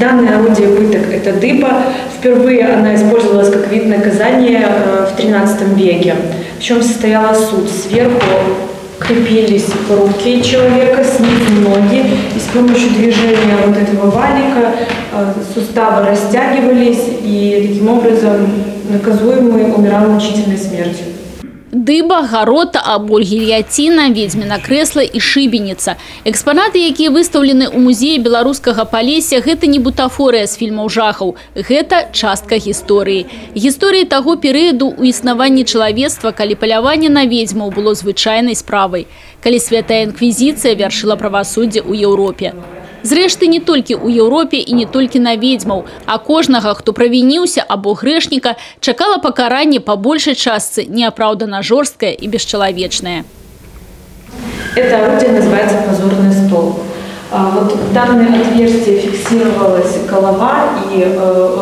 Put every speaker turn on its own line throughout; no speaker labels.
Данное орудие пыток – это дыба. Впервые она использовалась как вид наказания в XIII веке. В чем состояла суть? Сверху крепились руки человека, снизу ноги, и с помощью движения вот этого валика суставы растягивались, и таким образом наказуемый умирал мучительной смертью.
Дыба, гарота або гильятина, ведьміна крэсла і шыбеніца. Экспанаты, якія выстаўлены ў музеі беларускага Палесся, гэта не бутафорыя з фільмаў жахаў. Гэта частка гісторыі. Гісторыі таго перыяду ў існаванні чалавецтва, калі паляванне на ведзьмаў было звычайнай справай. Калі святая інквізіцыя вяршыла правасуддзе ў Еўропе. Зрэшты, не толькі ў Еўропе і не толькі на ведьмаў, а кожнага, хто правініўся або грэшніка, чакала пакаранне па большай частцы неапраўдана жорсткае і бесчалавечнае.
Это орудие называется позорный стол. Вот в данное отверстие фиксировалась голова и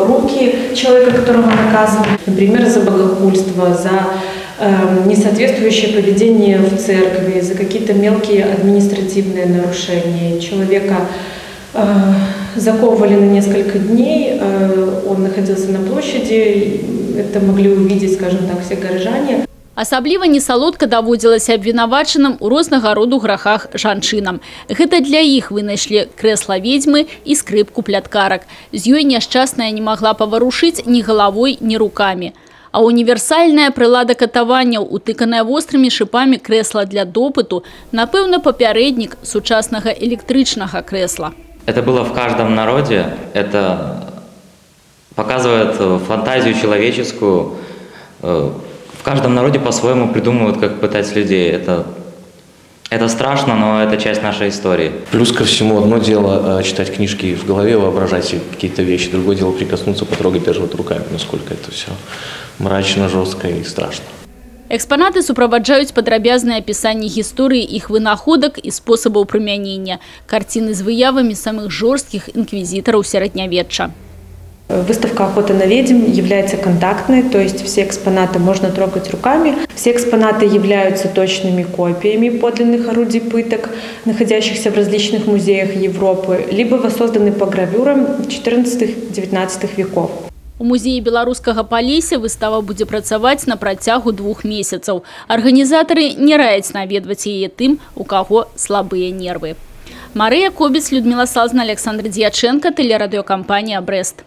руки человека, которого наказывали. Например, за богохульство, за несоответствующее поведение в церкви, за какие-то мелкие административные нарушения. Человека заковывали на несколько дней, он находился на площади, это могли увидеть, скажем так, все горожане.
Асабліва несалодка даводзілася абвінавачаным у рознага роду грахах жанчынам. Гэта для іх вынайшлі крэсла ведьмы і скрыпку пляткарак. З ёй няшчасная не магла паварушыць ні галавой, ні рукамі. А універсальная прылада катаванняў, утыканая вострымі шыпамі крэсла для допыту, напэўна, папярэднік сучаснага электрычнага крэсла.
Это было в каждом народе, это показывает фантазию человеческую. В каждом народе по-своему придумывают, как пытать людей. Это страшно, но это часть нашей истории.
Плюс ко всему, одно дело читать книжки в голове, воображать какие-то вещи, другое дело прикоснуться, потрогать даже вот руками, насколько это все мрачно, жестко и страшно.
Экспанаты суправаджаюць падрабязнае апісанне гісторыі іх вынаходак і спосабаў прымянення, карціны з выявамі самых жорсткіх інквізітараў сярэднявечча.
Выставка «Охота на ведьм» является контактной, то есть все экспонаты можно трогать руками. Все экспонаты являются точными копиями подлинных орудий пыток, находящихся в различных музеях Европы, либо воссозданы по гравюрам XIV-XIX веков.
У музеі беларускага Палесся выстава будзе працаваць на працягу 2 месяцаў. Арганізатары не раяць наведваць яе тым, у каго слабыя нервы. Марыя Кобец, Людмила Салзна, Александр Дьяченко, телерадиокомпания «Брест».